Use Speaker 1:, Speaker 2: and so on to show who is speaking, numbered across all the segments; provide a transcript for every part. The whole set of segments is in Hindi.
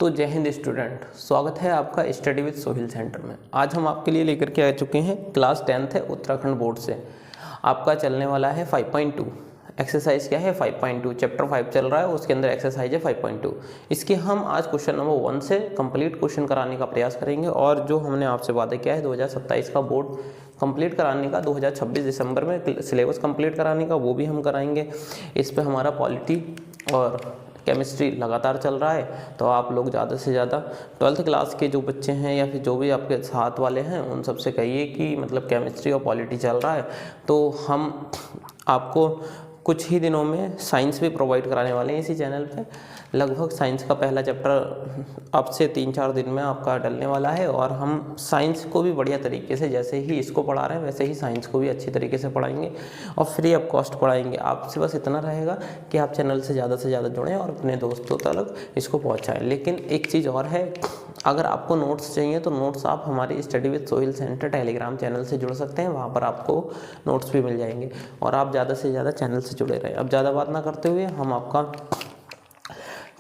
Speaker 1: तो जय हिंद स्टूडेंट, स्वागत है आपका स्टडी विद सोहिल सेंटर में। आज हम आपके लिए लेकर के आ चुके हैं क्लास 10th है उत्तराखंड बोर्ड से। आपका चलने वाला है 5.2। एक्सरसाइज क्या है 5.2, चैप्टर 5 चल रहा है, उसके अंदर एक्सरसाइज है 5.2। इसके हम आज क्वेश्चन नंबर 1 से कंप्लीट क्वेश्चन कराने का प्रयास करेंगे और जो हमने आपसे वादा किया है 2027 का बोर्ड कंप्लीट कराने का, 2026 दिसंबर में सिलेबस कंप्लीट कराने का, वो भी हम कराएंगे। इस पे हमारा पॉलिटी और केमिस्ट्री लगातार चल रहा है। तो आप लोग ज़्यादा से ज़्यादा 12th क्लास के जो बच्चे हैं या फिर जो भी आपके साथ वाले हैं उन सबसे कहिए कि मतलब केमिस्ट्री और पॉलिटी चल रहा है, तो हम आपको कुछ ही दिनों में साइंस भी प्रोवाइड कराने वाले हैं इसी चैनल पे। लगभग साइंस का पहला चैप्टर अब से 3-4 दिन में आपका डलने वाला है और हम साइंस को भी बढ़िया तरीके से, जैसे ही इसको पढ़ा रहे हैं वैसे ही साइंस को भी अच्छी तरीके से पढ़ाएंगे और फ्री ऑफ कॉस्ट पढ़ाएंगे। आपसे बस इतना रहेगा कि आप चैनल से ज़्यादा जुड़ें और अपने दोस्तों तक इसको पहुँचाएँ। लेकिन एक चीज़ और है, अगर आपको नोट्स चाहिए तो नोट्स आप हमारे study with Sohil centre Telegram channel से जुड़ सकते हैं, वहाँ पर आपको नोट्स भी मिल जाएंगे और आप ज़्यादा से ज़्यादा चैनल से जुड़े रहें। अब ज़्यादा बात ना करते हुए हम आपका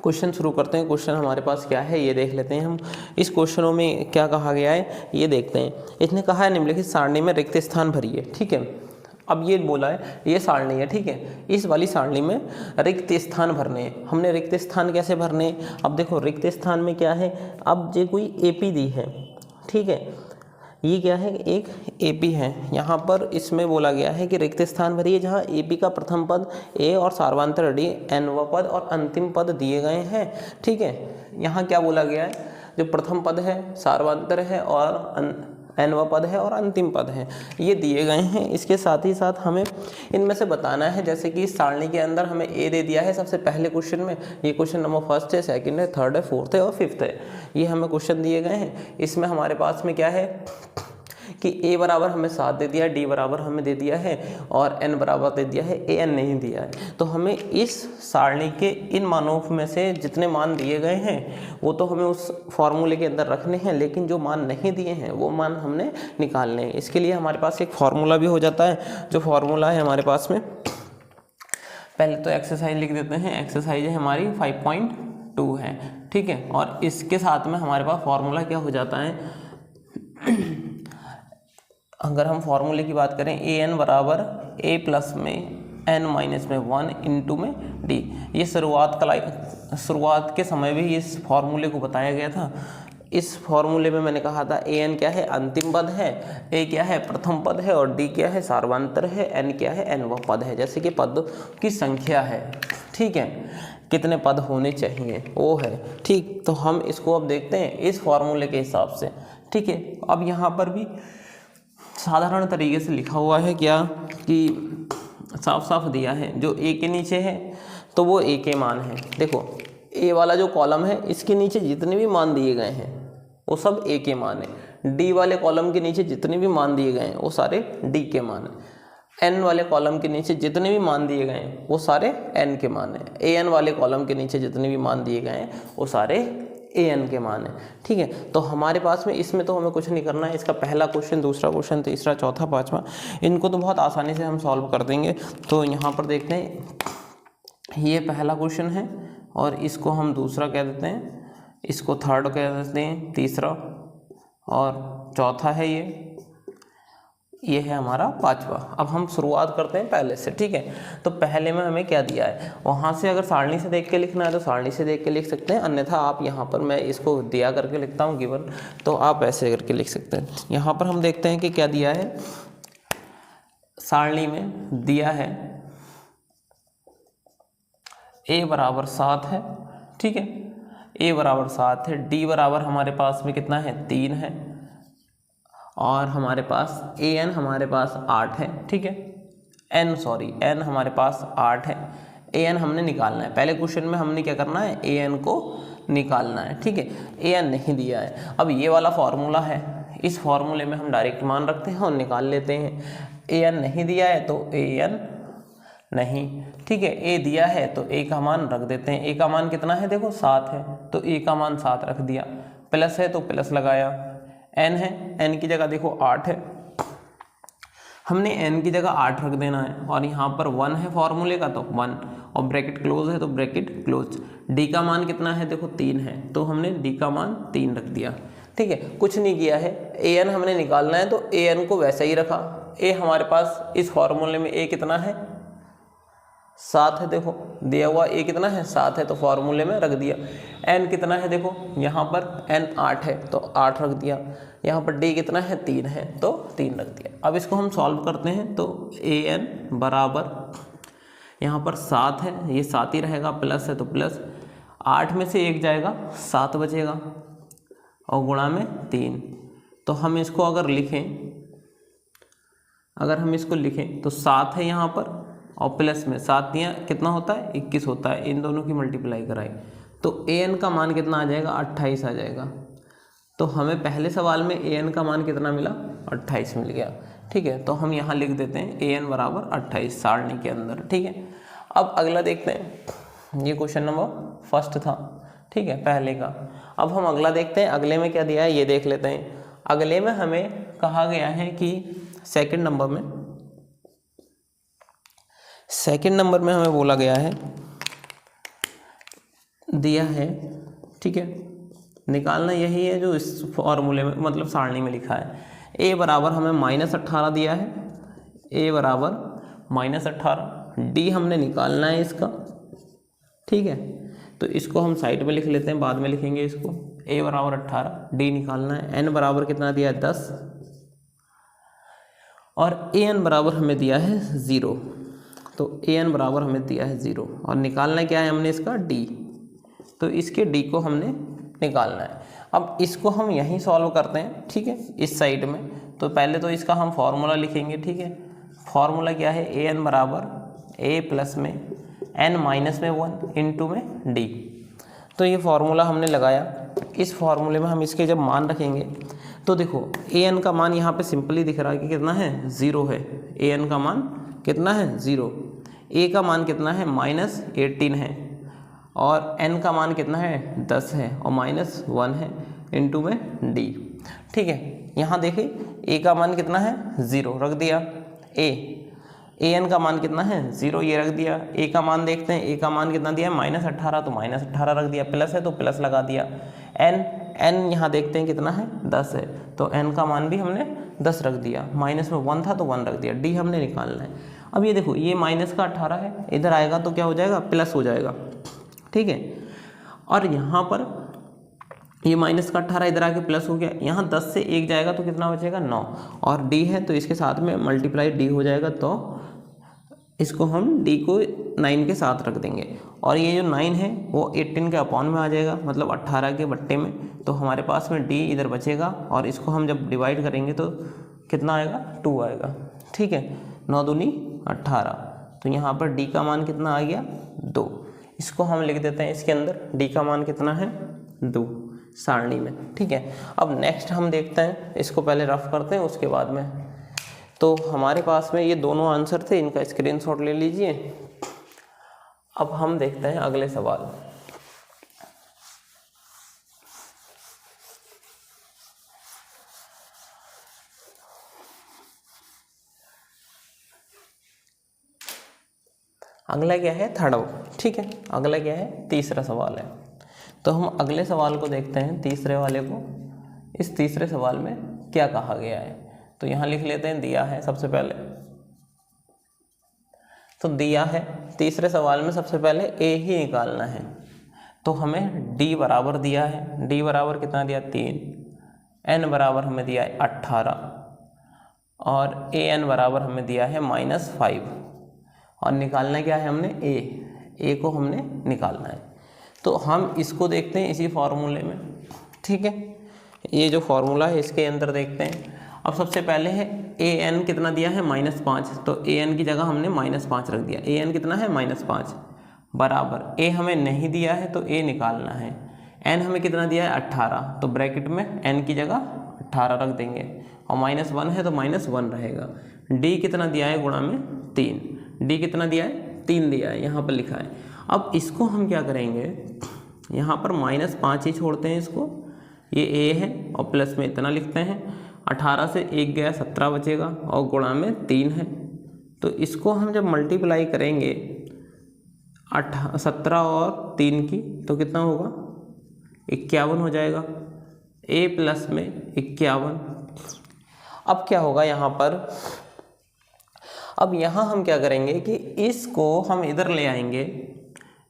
Speaker 1: क्वेश्चन शुरू करते हैं। क्वेश्चन हमारे पास क्या है ये देख लेते हैं हम। इस क्वेश्चनों में क्या कहा गया है ये देखते हैं। इसने कहा है निम्नलिखित सारणी में रिक्त स्थान भरिए, ठीक है। अब ये बोला है, ये सारणी है, ठीक है। इस वाली सारणी में रिक्त स्थान भरने हैं। हमने रिक्त स्थान कैसे भरने हैं? अब देखो रिक्त स्थान में क्या है, अब ये कोई एपी दी है, ठीक है। ये क्या है, एक एपी है। यहाँ पर इसमें बोला गया है कि रिक्त स्थान भरिए जहाँ एपी का प्रथम पद ए और सार्वधातुक डी nवां पद और अंतिम पद दिए गए हैं, ठीक है। यहाँ क्या बोला गया है, जो प्रथम पद है सार्वधातुक है और nवां पद है और अंतिम पद है, ये दिए गए हैं। इसके साथ ही साथ हमें इनमें से बताना है, जैसे कि इस सारणी के अंदर हमें ए दे दिया है सबसे पहले क्वेश्चन में। ये क्वेश्चन नंबर 1 है, 2 है, 3 है, 4 है और 5 है, ये हमें क्वेश्चन दिए गए हैं। इसमें हमारे पास में क्या है कि a बराबर हमें 7 दे दिया है, d बराबर हमें दे दिया है और n बराबर दे दिया है, an नहीं दिया है। तो हमें इस सारणी के इन मानों में से जितने मान दिए गए हैं वो तो हमें उस फॉर्मूले के अंदर रखने हैं, लेकिन जो मान नहीं दिए हैं वो मान हमने निकालने हैं। इसके लिए हमारे पास एक फॉर्मूला भी हो जाता है। जो फॉर्मूला है हमारे पास में, पहले तो एक्सरसाइज लिख देते हैं। एक्सरसाइज है हमारी 5.2 है, ठीक है। और इसके साथ में हमारे पास फॉर्मूला क्या हो जाता है, अगर हम फॉर्मूले की बात करें, ए एन बराबर ए प्लस में एन माइनस में 1 इंटू में डी। ये शुरुआत के समय भी इस फॉर्मूले को बताया गया था। इस फॉर्मूले में मैंने कहा था ए एन क्या है, अंतिम पद है, ए क्या है, प्रथम पद है और डी क्या है, सार्वधातुक है, एन क्या है, nवां पद है। जैसे कि पद की संख्या है, ठीक है, कितने पद होने चाहिए वो है, ठीक। तो हम इसको अब देखते हैं इस फॉर्मूले के हिसाब से, ठीक है। अब यहाँ पर भी साधारण तरीके से लिखा हुआ है क्या कि साफ साफ दिया है, जो ए के नीचे है तो वो ए के मान है। देखो ए वाला जो कॉलम है इसके नीचे जितने भी मान दिए गए हैं वो सब ए के मान है। डी वाले कॉलम के नीचे जितने भी मान दिए गए हैं वो सारे डी के मान है। एन वाले कॉलम के नीचे जितने भी मान दिए गए हैं वो सारे एन के मान है। ए एन वाले कॉलम के नीचे जितने भी मान दिए गए हैं वो सारे ए एन के मान है, ठीक है। तो हमारे पास में इसमें तो हमें कुछ नहीं करना है। इसका पहला क्वेश्चन, दूसरा क्वेश्चन, तीसरा, चौथा, पांचवा, इनको तो बहुत आसानी से हम सॉल्व कर देंगे। तो यहाँ पर देखते हैं, ये पहला क्वेश्चन है और इसको हम दूसरा कह देते हैं, इसको थर्ड कह देते हैं, तीसरा और चौथा है ये है हमारा पांचवा। अब हम शुरुआत करते हैं पहले से, ठीक है। तो पहले में हमें क्या दिया है, वहाँ से अगर सारणी से देख के लिखना है तो सारणी से देख के लिख सकते हैं, अन्यथा आप यहाँ पर मैं इसको दिया करके लिखता हूँ गिवन, तो आप ऐसे करके लिख सकते हैं। यहाँ पर हम देखते हैं कि क्या दिया है, सारणी में दिया है a बराबर 7 है, ठीक है, a बराबर 7 है, d बराबर हमारे पास में कितना है, 3 है और हमारे पास an हमारे पास 8 है, ठीक है। n हमारे पास 8 है। an हमने निकालना है, पहले क्वेश्चन में हमने क्या करना है, an को निकालना है, ठीक है। an नहीं दिया है। अब ये वाला फॉर्मूला है, इस फॉर्मूले में हम डायरेक्ट मान रखते हैं और निकाल लेते हैं। an नहीं दिया है तो an नहीं, ठीक है। ए दिया है तो ए का मान रख देते हैं। ए का मान कितना है, देखो 7 है तो ए का मान 7 रख दिया। प्लस है तो प्लस लगाया। एन है, एन की जगह देखो 8 है हमने n की जगह 8 रख देना है और यहाँ पर 1 है फॉर्मूले का तो 1 और ब्रैकेट क्लोज है तो ब्रैकेट क्लोज। d का मान कितना है, देखो 3 है तो हमने d का मान 3 रख दिया। ठीक है, कुछ नहीं किया है, an हमने निकालना है तो an को वैसा ही रखा। a हमारे पास इस फॉर्मूले में a कितना है 7 है, देखो दिया हुआ a कितना है 7 है तो फॉर्मूले में रख दिया। n कितना है, देखो यहाँ पर n 8 है तो 8 रख दिया। यहाँ पर d कितना है 3 है तो 3 रख दिया। अब इसको हम सॉल्व करते हैं तो an बराबर यहाँ पर 7 है, ये 7 ही रहेगा, प्लस है तो प्लस, 8 में से 1 जाएगा 7 बचेगा और गुणा में 3। तो हम इसको अगर इसको लिखें तो 7 है यहाँ पर और प्लस में 7 दिया कितना होता है 21 होता है, इन दोनों की मल्टीप्लाई कराई तो an का मान कितना आ जाएगा 28 आ जाएगा। तो हमें पहले सवाल में an का मान कितना मिला 28 मिल गया। ठीक है, तो हम यहाँ लिख देते हैं an बराबर 28 सारणी के अंदर। ठीक है, अब अगला देखते हैं, ये क्वेश्चन नंबर फर्स्ट था। ठीक है, पहले का। अब हम अगला देखते हैं, अगले में क्या दिया है ये देख लेते हैं। अगले में हमें कहा गया है कि सेकंड नंबर में हमें बोला गया है, दिया है, ठीक है, निकालना यही है जो इस फॉर्मूले में मतलब सारणी में लिखा है। a बराबर हमें -18 दिया है, a बराबर -18, d हमने निकालना है इसका। ठीक है, तो इसको हम साइड में लिख लेते हैं, बाद में लिखेंगे इसको। a बराबर 18, d निकालना है। n बराबर कितना दिया है 10 और an बराबर हमें दिया है 0, तो an बराबर हमें दिया है 0 और निकालना क्या है हमने इसका d, तो इसके d को हमने निकालना है। अब इसको हम यहीं सॉल्व करते हैं। ठीक है, इस साइड में तो पहले तो इसका हम फॉर्मूला लिखेंगे। ठीक है, फॉर्मूला क्या है, an बराबर a प्लस में n माइनस में 1 इंटू में d। तो ये फॉर्मूला हमने लगाया। इस फॉर्मूले में हम इसके जब मान रखेंगे तो देखो an का मान यहाँ पे सिंपली दिख रहा है कि कितना है 0 है। an का मान कितना है 0, a का मान कितना है -18 है और n का मान कितना है 10 है और -1 है इंटू में d। ठीक है, यहाँ देखिए a का मान कितना है 0 रख दिया, an का मान कितना है 0 ये रख दिया। a का मान देखते हैं, a का मान कितना दिया है -18 तो -18 रख दिया, प्लस है तो प्लस लगा दिया। n यहाँ देखते हैं कितना है 10 है तो n का मान भी हमने 10 रख दिया, माइनस में 1 था तो 1 रख दिया। d हमने निकालना है। अब ये देखो ये माइनस का 18 है, इधर आएगा तो क्या हो जाएगा प्लस हो जाएगा। ठीक है, और यहाँ पर ये माइनस का 18 इधर आके प्लस हो गया, यहाँ 10 से 1 जाएगा तो कितना बचेगा 9 और d है तो इसके साथ में मल्टीप्लाई d हो जाएगा, तो इसको हम d को 9 के साथ रख देंगे और ये जो 9 है वो 18 के अपॉन में आ जाएगा, मतलब 18 के बट्टे में, तो हमारे पास में d इधर बचेगा और इसको हम जब डिवाइड करेंगे तो कितना आएगा 2 आएगा। ठीक है, 9 दूनी 18, तो यहाँ पर d का मान कितना आ गया 2। इसको हम लिख देते हैं इसके अंदर, d का मान कितना है 2 सारणी में। ठीक है, अब नेक्स्ट हम देखते हैं, इसको पहले रफ करते हैं उसके बाद में। तो हमारे पास में ये दोनों आंसर थे, इनका स्क्रीनशॉट ले लीजिए। अब हम देखते हैं अगले सवाल। अगला क्या है थर्ड। ठीक है, अगला क्या है तीसरा सवाल है। तो हम अगले सवाल को देखते हैं, तीसरे वाले को। इस तीसरे सवाल में क्या कहा गया है तो यहाँ लिख लेते हैं, दिया है सबसे पहले, तो दिया है तीसरे सवाल में सबसे पहले a ही निकालना है। तो हमें d बराबर दिया है, d बराबर कितना दिया 3, n बराबर हमें दिया है 18 और an बराबर हमें दिया है -5 और निकालना क्या है हमने a को हमने निकालना है। तो हम इसको देखते हैं इसी फॉर्मूले में। ठीक है, ये जो फॉर्मूला है इसके अंदर देखते हैं। अब सबसे पहले है an कितना दिया है -5, तो an की जगह हमने -5 रख दिया। an कितना है -5 बराबर a हमें नहीं दिया है तो a निकालना है। n हमें कितना दिया है 18, तो ब्रैकेट में n की जगह 18 रख देंगे और -1 है तो -1 रहेगा। d कितना दिया है गुणा में 3, d कितना दिया है 3 दिया है, यहाँ पर लिखा है। अब इसको हम क्या करेंगे, यहाँ पर -5 ही छोड़ते हैं इसको, ये a है और प्लस में इतना लिखते हैं 18 से 1 गया 17 बचेगा और गुणा में 3 है। तो इसको हम जब मल्टीप्लाई करेंगे 17 और 3 की तो कितना होगा 51 हो जाएगा। a प्लस में 51। अब क्या होगा यहाँ पर, अब यहाँ हम क्या करेंगे कि इसको हम इधर ले आएंगे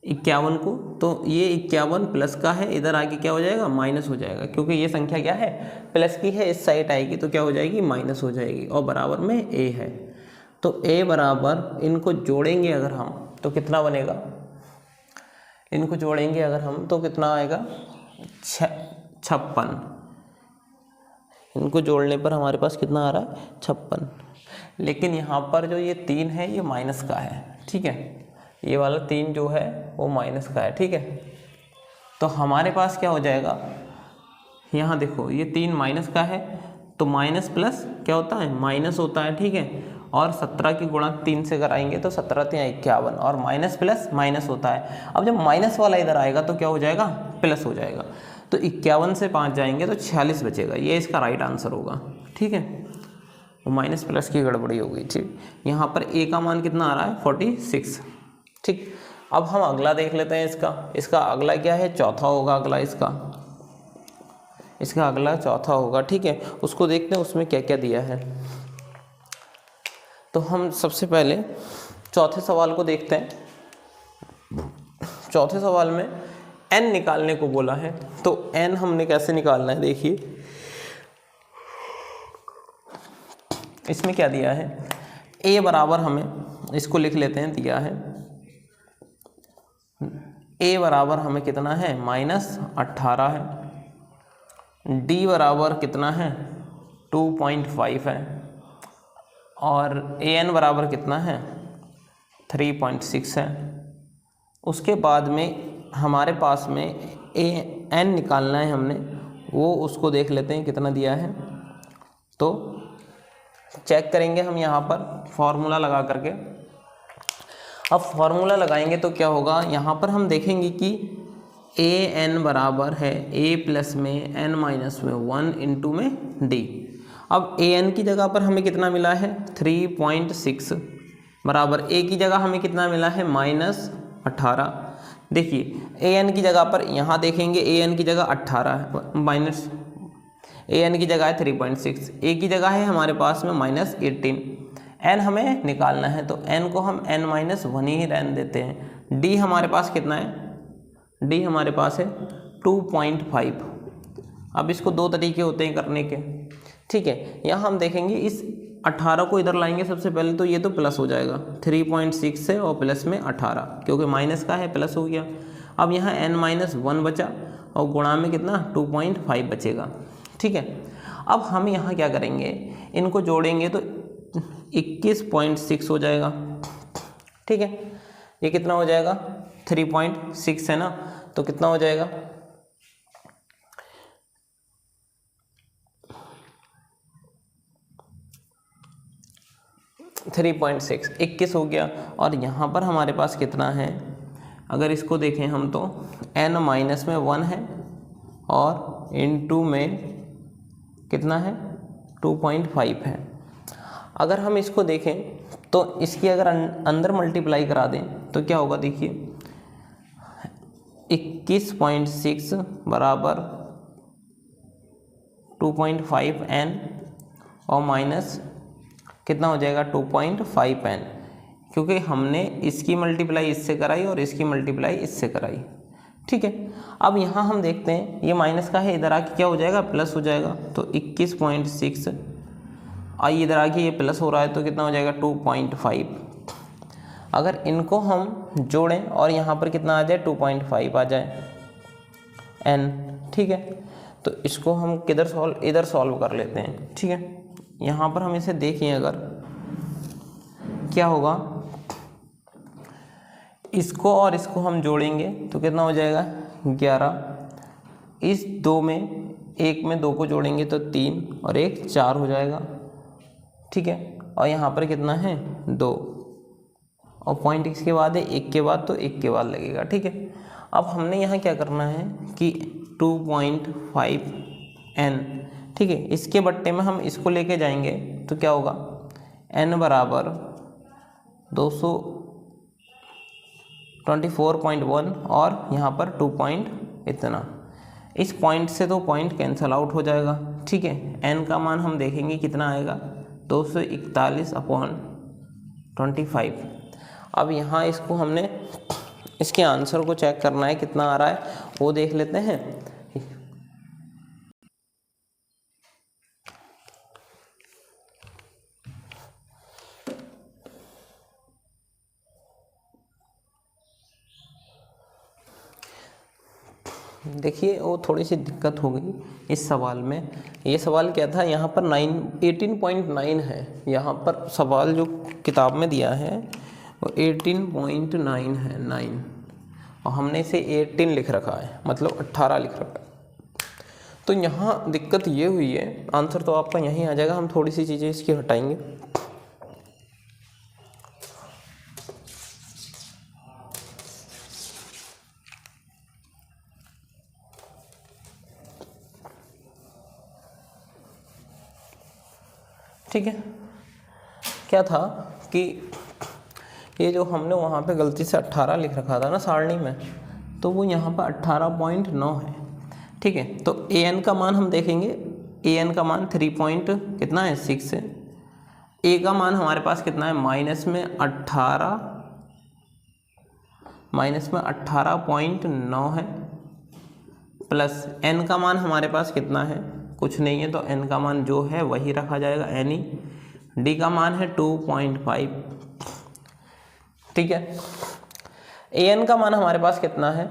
Speaker 1: 51 को, तो ये 51 प्लस का है, इधर आके क्या हो जाएगा माइनस हो जाएगा, क्योंकि ये संख्या क्या है प्लस की है, इस साइड आएगी तो क्या हो जाएगी माइनस हो जाएगी, और बराबर में a है। तो a बराबर, इनको जोड़ेंगे अगर हम तो कितना बनेगा, इनको जोड़ेंगे अगर हम तो कितना आएगा 56। इनको जोड़ने पर हमारे पास कितना आ रहा है 56। लेकिन यहाँ पर जो ये 3 है ये माइनस का है, ठीक है, ये वाला 3 जो है वो माइनस का है, ठीक है। तो हमारे पास क्या हो जाएगा, यहाँ देखो ये 3 माइनस का है, तो माइनस प्लस क्या होता है माइनस होता है, ठीक है। और 17 की गुणा 3 से कराएंगे तो 17 × 51, और माइनस प्लस माइनस होता है। अब जब माइनस वाला इधर आएगा तो क्या हो जाएगा प्लस हो जाएगा। तो 51 से 5 जाएंगे तो 46 बचेगा, ये इसका राइट आंसर होगा, ठीक है। वो माइनस प्लस की गड़बड़ी हो गई, ठीक। यहाँ पर a का मान कितना आ रहा है 46, ठीक। अब हम अगला देख लेते हैं इसका अगला क्या है, चौथा होगा अगला, इसका अगला चौथा होगा, ठीक है। उसको देखते हैं उसमें क्या क्या दिया है। तो हम सबसे पहले चौथे सवाल को देखते हैं। चौथे सवाल में n निकालने को बोला है, तो n हमने कैसे निकालना है, देखिए इसमें क्या दिया है, a बराबर, हमें इसको लिख लेते हैं, दिया है a बराबर हमें कितना है -18 है, d बराबर कितना है 2.5 है, और an बराबर कितना है 3.6 है। उसके बाद में हमारे पास में n निकालना है हमने, वो उसको देख लेते हैं कितना दिया है। तो चेक करेंगे हम यहाँ पर फॉर्मूला लगा करके। अब फॉर्मूला लगाएंगे तो क्या होगा, यहाँ पर हम देखेंगे कि an बराबर है a प्लस में n माइनस में 1 इंटू में d। अब an की जगह पर हमें कितना मिला है 3.6 बराबर a की जगह हमें कितना मिला है -18। देखिए an की जगह पर यहाँ देखेंगे an की जगह 18 है, माइनस an की जगह है 3.6, a की जगह है हमारे पास में -18। n हमें निकालना है तो n को हम n-1 ही रहने देते हैं। d हमारे पास कितना है, d हमारे पास है 2.5। अब इसको दो तरीके होते हैं करने के, ठीक है। यहाँ हम देखेंगे इस 18 को इधर लाएंगे सबसे पहले, तो ये तो प्लस हो जाएगा 3.6 से और प्लस में 18, क्योंकि माइनस का है प्लस हो गया। अब यहाँ n-1 बचा और गुणा में कितना 2.5 बचेगा, ठीक है। अब हम यहाँ क्या करेंगे, इनको जोड़ेंगे तो 21.6 हो जाएगा, ठीक है। ये कितना हो जाएगा 3.6 है ना, तो कितना हो जाएगा 3.6 21 हो गया। और यहाँ पर हमारे पास कितना है, अगर इसको देखें हम तो n-1 है और इनटू में कितना है 2.5 है। अगर हम इसको देखें तो इसकी अगर अंदर मल्टीप्लाई करा दें तो क्या होगा, देखिए 21.6 बराबर 2.5n और माइनस कितना हो जाएगा 2.5n, क्योंकि हमने इसकी मल्टीप्लाई इससे कराई और इसकी मल्टीप्लाई इससे कराई, ठीक है। अब यहाँ हम देखते हैं ये माइनस का है, इधर आके क्या हो जाएगा प्लस हो जाएगा, तो 21.6 आई इधर आके ये प्लस हो रहा है तो कितना हो जाएगा 2.5। अगर इनको हम जोड़ें और यहाँ पर कितना आ जाए 2.5 आ जाए n, ठीक है। तो इसको हम किधर इधर सॉल्व कर लेते हैं, ठीक है। यहाँ पर हम इसे देखें अगर क्या होगा, इसको और इसको हम जोड़ेंगे तो कितना हो जाएगा 11। इस 2 में 1 में 2 को जोड़ेंगे तो 3 और 1 4 हो जाएगा, ठीक है। और यहाँ पर कितना है 2 और पॉइंट इसके बाद है 1 के बाद, तो 1 के बाद लगेगा, ठीक है। अब हमने यहाँ क्या करना है कि 2.5n, ठीक ठीक है। इसके बट्टे में हम इसको लेके जाएंगे तो क्या होगा, n बराबर 224.1 और यहाँ पर 2 पॉइंट इतना, इस पॉइंट से तो पॉइंट कैंसल आउट हो जाएगा, ठीक है। n का मान हम देखेंगे कितना आएगा, 241/25। अब यहाँ इसको हमने इसके आंसर को चेक करना है कितना आ रहा है, वो देख लेते हैं। देखिए वो थोड़ी सी दिक्कत हो गई इस सवाल में। ये सवाल क्या था, यहाँ पर 18.9 है, यहाँ पर सवाल जो किताब में दिया है वो 18.9 है, 9, और हमने इसे 18 लिख रखा है, मतलब 18 लिख रखा है। तो यहाँ दिक्कत ये हुई है, आंसर तो आपका यहीं आ जाएगा। हम थोड़ी सी चीज़ें इसकी हटाएंगे। ठीक है, क्या था कि ये जो हमने वहाँ पे गलती से 18 लिख रखा था ना सारणी में, तो वो यहाँ पर 18.9 है, ठीक है। तो an का मान हम देखेंगे, an का मान 3 पॉइंट कितना है, 6 है। a का मान हमारे पास कितना है, माइनस में 18.9 है, प्लस n का मान हमारे पास कितना है, कुछ नहीं है, तो n का मान जो है वही रखा जाएगा, n ही। d का मान है 2.5, ठीक है। an का मान हमारे पास कितना है,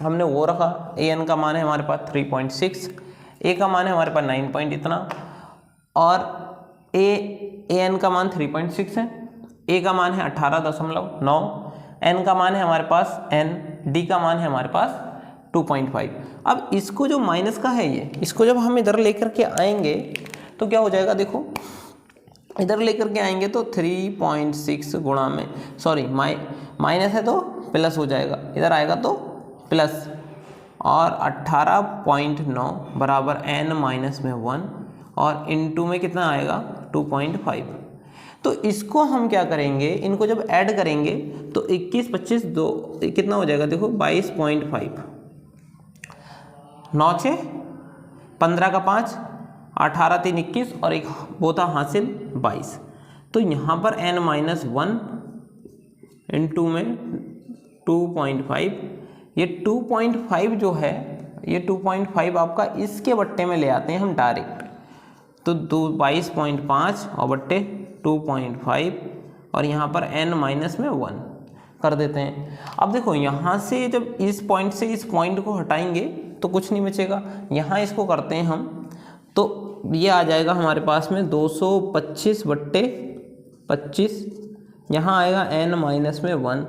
Speaker 1: हमने वो रखा, an का मान है हमारे पास 3.6, a का मान है हमारे पास 9 पॉइंट इतना, और an का मान 3.6 है, a का मान है 18.9, n का मान है हमारे पास n, d का मान है हमारे पास 2.5। अब इसको जो माइनस का है ये, इसको जब हम इधर लेकर के आएंगे तो क्या हो जाएगा, देखो इधर लेकर के आएंगे तो 3.6 गुणा में, सॉरी माइनस है तो प्लस हो जाएगा, इधर आएगा तो प्लस, और 18.9 बराबर n माइनस में 1, और इनटू में कितना आएगा 2.5। तो इसको हम क्या करेंगे, इनको जब ऐड करेंगे तो 21, 25, 2 कितना हो जाएगा, देखो 22.5, 9 6 15 का 5, 18 3 21, और एक वो था हासिल 22। तो यहाँ पर n माइनस 1 इंटू में 2.5, ये 2.5 जो है, ये 2.5 आपका इसके बट्टे में ले आते हैं हम डायरेक्ट, तो 22.5 और बट्टे 2.5, और यहाँ पर n माइनस में 1 कर देते हैं। अब देखो यहाँ से जब इस पॉइंट से इस पॉइंट को हटाएंगे तो कुछ नहीं बचेगा, यहाँ इसको करते हैं हम, तो ये आ जाएगा हमारे पास में 225/25, यहाँ आएगा n माइनस में 1,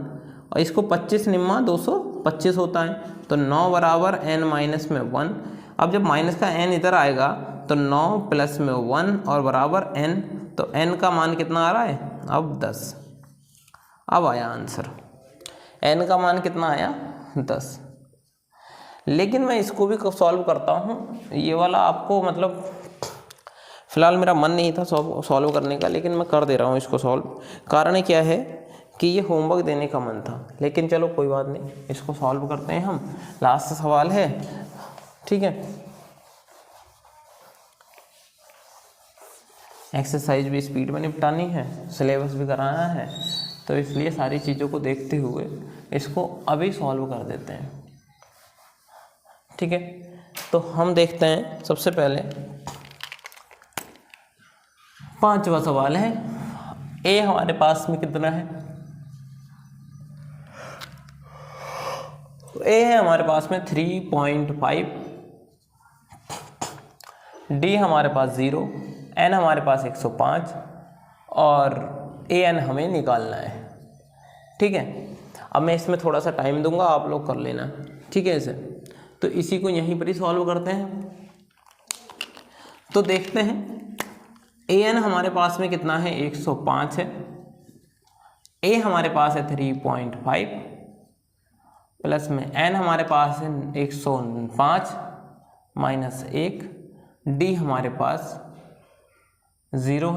Speaker 1: और इसको 25 निम्मा 225 होता है, तो 9 बराबर n माइनस में 1। अब जब माइनस का n इधर आएगा तो 9 प्लस में 1 और बराबर n, तो n का मान कितना आ रहा है, अब 10। अब आया आंसर, n का मान कितना आया, 10। लेकिन मैं इसको भी सॉल्व करता हूँ, ये वाला आपको मतलब फ़िलहाल मेरा मन नहीं था सॉल्व करने का, लेकिन मैं कर दे रहा हूँ इसको सॉल्व। कारण क्या है कि ये होमवर्क देने का मन था, लेकिन चलो कोई बात नहीं, इसको सॉल्व करते हैं हम। लास्ट सवाल है, ठीक है। एक्सरसाइज भी स्पीड में निपटानी है, सिलेबस भी कराना है, तो इसलिए सारी चीज़ों को देखते हुए इसको अभी सॉल्व कर देते हैं, ठीक है। तो हम देखते हैं सबसे पहले 5वां सवाल है, a हमारे पास में कितना है, a है हमारे पास में 3.5, d हमारे पास 0, n हमारे पास 105, और an हमें निकालना है, ठीक है। अब मैं इसमें थोड़ा सा टाइम दूंगा, आप लोग कर लेना, ठीक है इसे। तो इसी को यहीं पर ही सॉल्व करते हैं। तो देखते हैं an हमारे पास में कितना है, 105 है, a हमारे पास है 3.5, प्लस में n हमारे पास है 105 माइनस 1, डी हमारे पास 0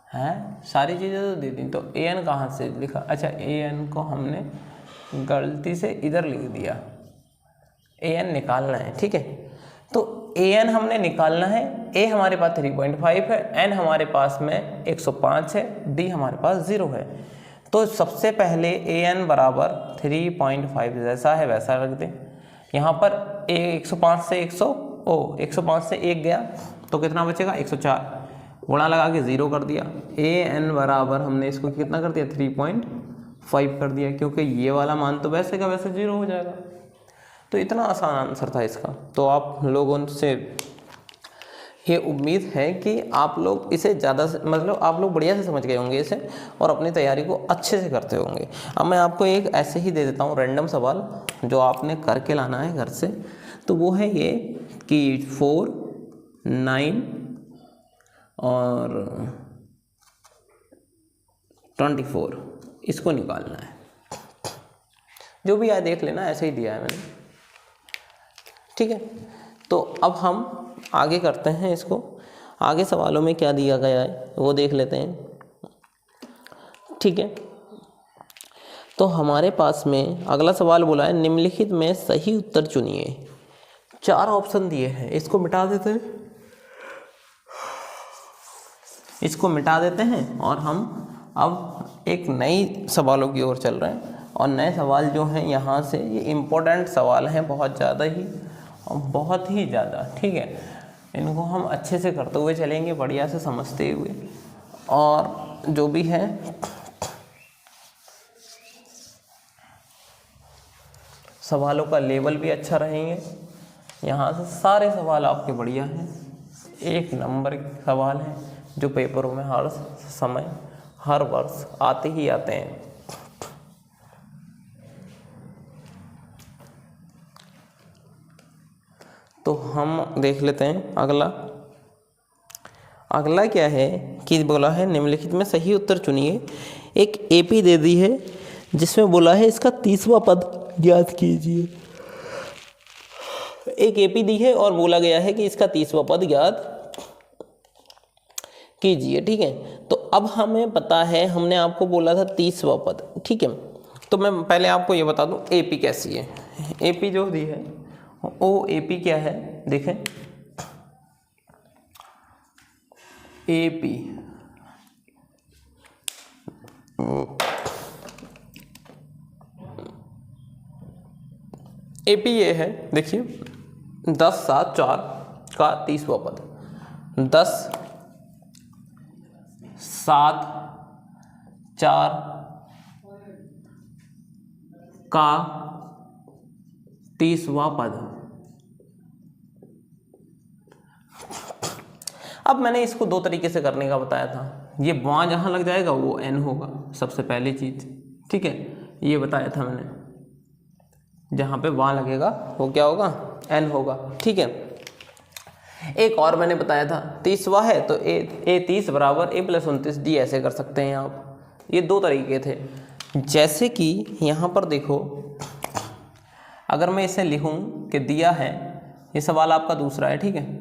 Speaker 1: है, सारी चीज़ें तो दे दी। तो ए एन कहाँ से लिखा, अच्छा ए एन को हमने गलती से इधर लिख दिया, ए एन निकालना है, ठीक है। तो ए एन हमने निकालना है, ए हमारे पास 3.5 है, एन हमारे पास में 105 है, डी हमारे पास 0 है। तो सबसे पहले ए एन बराबर 3.5 जैसा है वैसा रख दें। यहाँ पर 105 से 105 से 1 गया तो कितना बचेगा 104, गुणा लगा के 0 कर दिया। ए एन बराबर हमने इसको कितना कर दिया 3.5 कर दिया, क्योंकि ये वाला मान तो वैसे का वैसे 0 हो जाएगा। तो इतना आसान आंसर था इसका। तो आप लोगों से ये उम्मीद है कि आप लोग इसे ज़्यादा मतलब आप लोग बढ़िया से समझ गए होंगे इसे और अपनी तैयारी को अच्छे से करते होंगे। अब मैं आपको एक ऐसे ही दे देता हूँ रैंडम सवाल जो आपने करके लाना है घर से। तो वो है ये कि 4, 9 और 24 इसको निकालना है। जो भी आए देख लेना, ऐसे ही दिया है मैंने, ठीक है। तो अब हम आगे करते हैं इसको। आगे सवालों में क्या दिया गया है वो देख लेते हैं, ठीक है। तो हमारे पास में अगला सवाल बोला है निम्नलिखित में सही उत्तर चुनिए। 4 ऑप्शन दिए हैं, इसको मिटा देते हैं, इसको मिटा देते हैं और हम अब एक नई सवालों की ओर चल रहे हैं। और नए सवाल जो हैं यहाँ से ये इम्पोर्टेंट सवाल हैं, बहुत ज़्यादा ही और बहुत ही ज़्यादा, ठीक है। इनको हम अच्छे से करते हुए चलेंगे, बढ़िया से समझते हुए, और जो भी है सवालों का लेवल भी अच्छा रहेंगे। यहाँ से सारे सवाल आपके बढ़िया हैं, 1 नंबर के सवाल हैं जो पेपरों में हर समय हर वर्ष आते ही आते हैं। तो हम देख लेते हैं अगला क्या है कि बोला है निम्नलिखित में सही उत्तर चुनिए। एक एपी दे दी है जिसमें बोला है इसका 30वां पद ज्ञात कीजिए। एक एपी दी है और बोला गया है कि इसका 30वां पद ज्ञात कीजिए, ठीक है। तो अब हमें पता है, हमने आपको बोला था 30वां पद, ठीक है। तो मैं पहले आपको ये बता दूं एपी कैसी है। एपी जो दी है ओ एपी क्या है, देखें एपी एपी ये है, देखिए 10, 7, 4 का 30वां पद, 10, 7, 4 का 30वां पद। अब मैंने इसको 2 तरीके से करने का बताया था। ये वहाँ जहाँ लग जाएगा वो n होगा, सबसे पहली चीज़, ठीक है। ये बताया था मैंने, जहाँ पे वहाँ लगेगा वो क्या होगा n होगा, ठीक है। एक और मैंने बताया था 30वां है तो a 30 बराबर a + 29 d ऐसे कर सकते हैं आप। ये 2 तरीके थे। जैसे कि यहाँ पर देखो, अगर मैं इसे लिखूँ कि दिया है, ये सवाल आपका दूसरा है, ठीक है।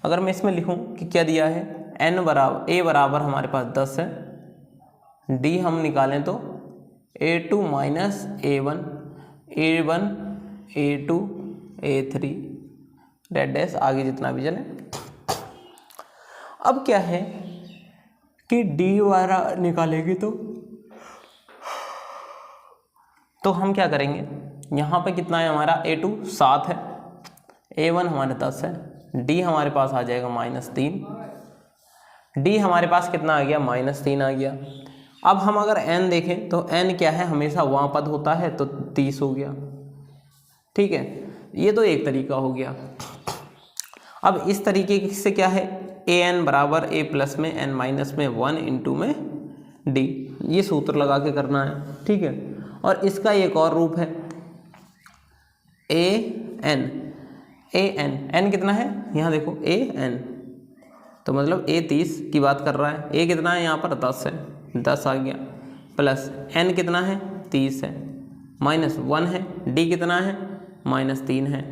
Speaker 1: अगर मैं इसमें लिखूँ कि क्या दिया है a बराबर हमारे पास 10 है, d हम निकालें तो a2 - a1, a1, a2, a3 dash आगे जितना भी चले। अब क्या है कि d वगैरह निकालेंगे तो हम क्या करेंगे, यहाँ पे कितना है हमारा a2 7 है, a1 हमारे 10 है, d हमारे पास आ जाएगा -3, d हमारे पास कितना आ गया -3 आ गया। अब हम अगर n देखें तो n क्या है, हमेशा वहाँ पद होता है तो 30 हो गया, ठीक है। ये तो एक तरीका हो गया। अब इस तरीके से क्या है an बराबर a प्लस में n माइनस में 1 इंटू में d, ये सूत्र लगा के करना है, ठीक है। और इसका एक और रूप है an कितना है, यहाँ देखो an, तो मतलब a 30 की बात कर रहा है, a कितना है यहाँ पर 10 है, 10 आ गया, प्लस n कितना है 30 है, -1 है, d कितना है -3 है,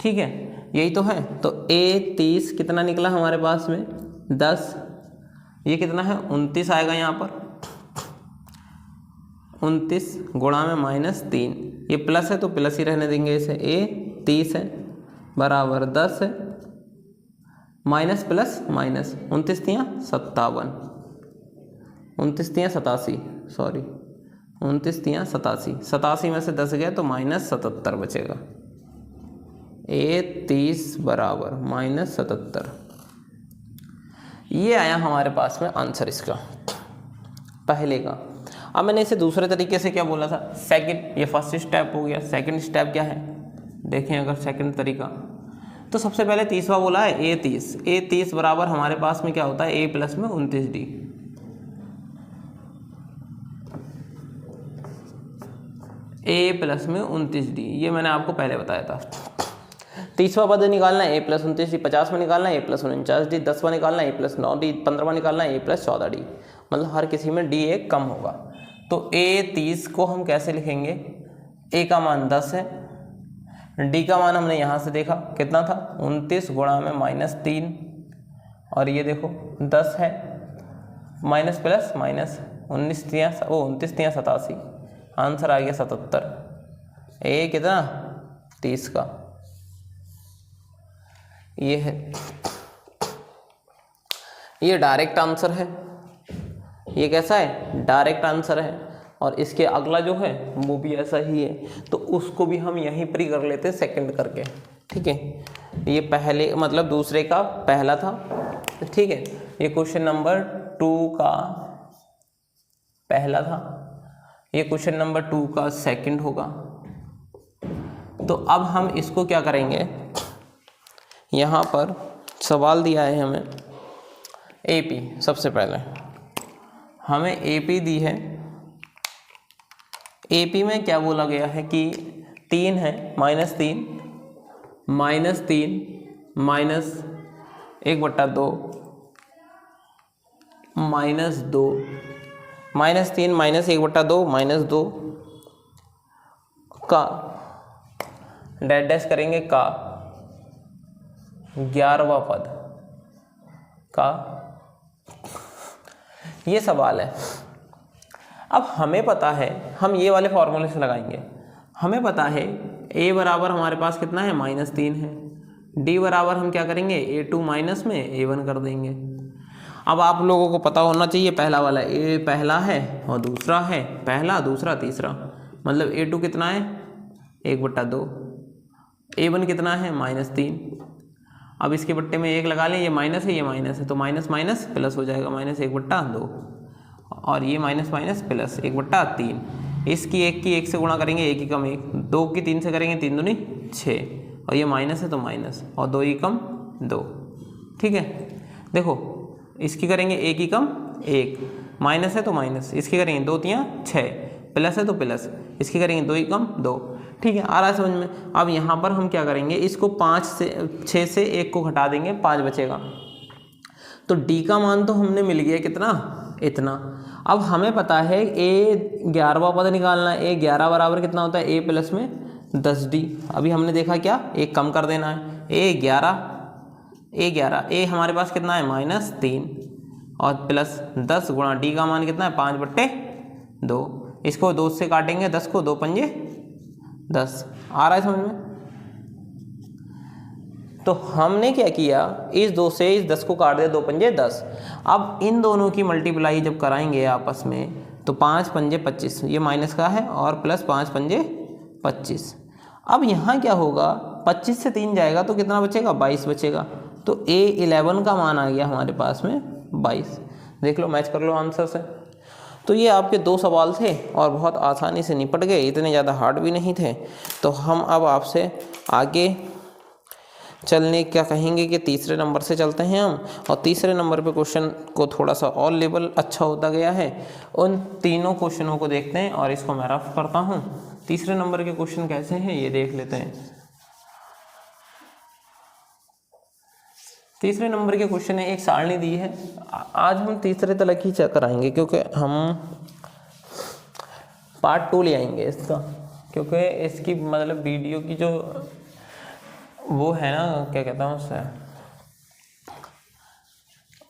Speaker 1: ठीक है। यही तो है। तो a 30 कितना निकला हमारे पास में 10, ये कितना है 29 आएगा यहाँ पर, 29 गुणा में -3, ये प्लस है तो प्लस ही रहने देंगे इसे, a 30 है बराबर 10 है, माइनस प्लस माइनस 29 तियाँ 57, 29 तियाँ 87, सॉरी 29 तियाँ 87, 87 में से 10 गया तो -77 बचेगा, a 30 बराबर -77। ये आया हमारे पास में आंसर इसका पहले का। अब मैंने इसे दूसरे तरीके से क्या बोला था, सेकंड, ये फर्स्ट स्टेप हो गया। सेकंड स्टेप क्या है देखें, अगर सेकंड तरीका, तो सबसे पहले तीसरा बोला है a 30 बराबर हमारे पास में क्या होता है a प्लस में 29d, a प्लस में 29d, ये मैंने आपको पहले बताया था। तीसवा पद निकालना है a प्लस 29d, 50 में निकालना है a प्लस 49d, 10वां निकालना है a प्लस 9d, 15वां निकालना है a प्लस 14d, मतलब हर किसी में d एक कम होगा। तो a 30 को हम कैसे लिखेंगे, a का मान 10 है, d का मान हमने यहाँ से देखा कितना था 29 गुणा में -3, और ये देखो 10 है, माइनस प्लस माइनस 29 तियाँ 87, आंसर आ गया 77, a कितना 30 का, ये है, ये डायरेक्ट आंसर है। ये कैसा है, डायरेक्ट आंसर है। और इसके अगला जो है वो भी ऐसा ही है, तो उसको भी हम यहीं पर ही कर लेते हैं सेकंड करके, ठीक है। ये पहले मतलब दूसरे का पहला था, ठीक है। ये क्वेश्चन नंबर 2 का पहला था, ये क्वेश्चन नंबर 2 का सेकंड होगा। तो अब हम इसको क्या करेंगे, यहाँ पर सवाल दिया है हमें AP, सबसे पहले हमें AP दी है। AP में क्या बोला गया है कि 3 है, -3 माइनस 1/2 -2 -3 -1/2 -2 का डैश करेंगे का 11वां पद का, ये सवाल है। अब हमें पता है, हम ये वाले फॉर्मूले से लगाएंगे, हमें पता है a बराबर हमारे पास कितना है -3 है, d बराबर हम क्या करेंगे a2 माइनस में a1 कर देंगे। अब आप लोगों को पता होना चाहिए पहला वाला a पहला है और दूसरा है पहला, दूसरा तीसरा, मतलब a2 कितना है 1/2, a1 कितना है -3। अब इसके बट्टे में 1 लगा लें, ये माइनस है ये माइनस है, तो माइनस माइनस प्लस हो जाएगा, -1/2, और ये माइनस माइनस प्लस 1/3। इसकी 1 की 1 से गुणा करेंगे 1 ही कम 1, 2 की 3 से करेंगे 3 दूनी 6, और ये माइनस है तो माइनस, और 2 ही कम 2, ठीक है। देखो इसकी करेंगे 1 ही कम 1, माइनस है तो माइनस, इसकी करेंगे 2 तियाँ 6, प्लस है तो प्लस, इसकी करेंगे 2 ही कम 2, ठीक है, आ रहा है समझ में। अब यहाँ पर हम क्या करेंगे, इसको 6 से 1 को घटा देंगे, 5 बचेगा। तो d का मान तो हमने मिल गया कितना, इतना। अब हमें पता है a 11वां पद निकालना है, a 11 बराबर कितना होता है a प्लस में 10d। अभी हमने देखा क्या, एक कम कर देना है, a 11 a हमारे पास कितना है -3 और प्लस 10 गुणा d का मान कितना है 5/2, इसको 2 से काटेंगे 10 को, 2 पंजे 10, आ रहा है समझ में। तो हमने क्या किया, इस 2 से इस 10 को काट दिया, 2 पंजे 10। अब इन दोनों की मल्टीप्लाई जब कराएंगे आपस में तो 5 पंजे 25, ये माइनस का है, और प्लस 5 पंजे 25। अब यहाँ क्या होगा, 25 से 3 जाएगा तो कितना बचेगा 22 बचेगा। तो A11 का मान आ गया हमारे पास में 22। देख लो, मैच कर लो आंसर से। तो ये आपके 2 सवाल थे और बहुत आसानी से निपट गए, इतने ज़्यादा हार्ड भी नहीं थे। तो हम अब आपसे आगे चलने क्या कहेंगे कि तीसरे नंबर से चलते हैं हम, और तीसरे नंबर पे क्वेश्चन को थोड़ा सा और लेवल अच्छा होता गया है। उन तीनों क्वेश्चनों को देखते हैं और इसको मैं रफ करता हूँ। तीसरे नंबर के क्वेश्चन कैसे हैं ये देख लेते हैं। तीसरे नंबर के क्वेश्चन है, एक सारणी दी है। आज हम तीसरे तलक ही कराएंगे क्योंकि हम पार्ट 2 ले आएंगे इसका, क्योंकि इसकी मतलब वीडियो की जो वो है ना, क्या कहता हूँ उससे,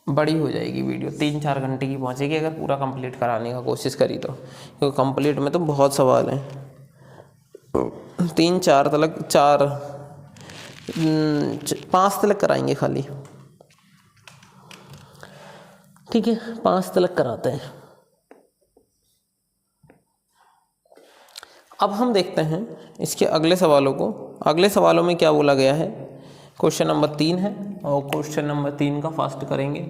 Speaker 1: बड़ी हो जाएगी वीडियो, 3-4 घंटे की पहुँचेगी अगर पूरा कंप्लीट कराने का कोशिश करी तो, क्योंकि कंप्लीट में तो बहुत सवाल हैं। 3-4 तलक 5 तलक कराएंगे खाली, ठीक है, 5 तलक कराते हैं। अब हम देखते हैं इसके अगले सवालों को। अगले सवालों में क्या बोला गया है, क्वेश्चन नंबर 3 है और क्वेश्चन नंबर 3 का फर्स्ट करेंगे।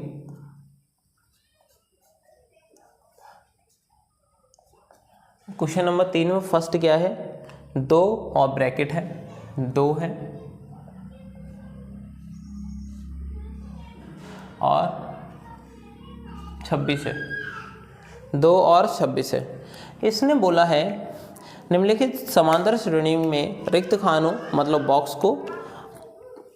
Speaker 1: क्वेश्चन नंबर 3 में फर्स्ट क्या है, 2 और ब्रैकेट है, 2 है और 26 है, 2 और 26 है। इसने बोला है निम्नलिखित समांतर श्रेणी में रिक्त खानों मतलब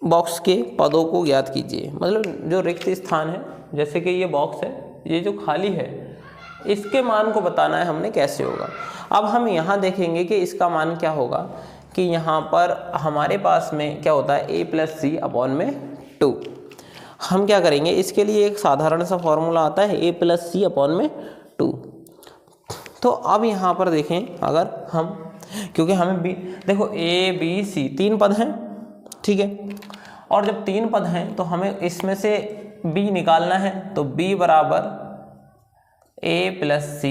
Speaker 1: बॉक्स के पदों को ज्ञात कीजिए। मतलब जो रिक्त स्थान है, जैसे कि ये बॉक्स है, ये जो खाली है, इसके मान को बताना है हमने, कैसे होगा। अब हम यहाँ देखेंगे कि इसका मान क्या होगा, कि यहाँ पर हमारे पास में क्या होता है, a + c अपॉन में 2। हम क्या करेंगे, इसके लिए एक साधारण सा फॉर्मूला आता है, a + c अपॉन में 2। तो अब यहाँ पर देखें, अगर हम, क्योंकि हमें देखो a b c 3 पद हैं, ठीक है, और जब 3 पद हैं तो हमें इसमें से b निकालना है, तो b बराबर a + c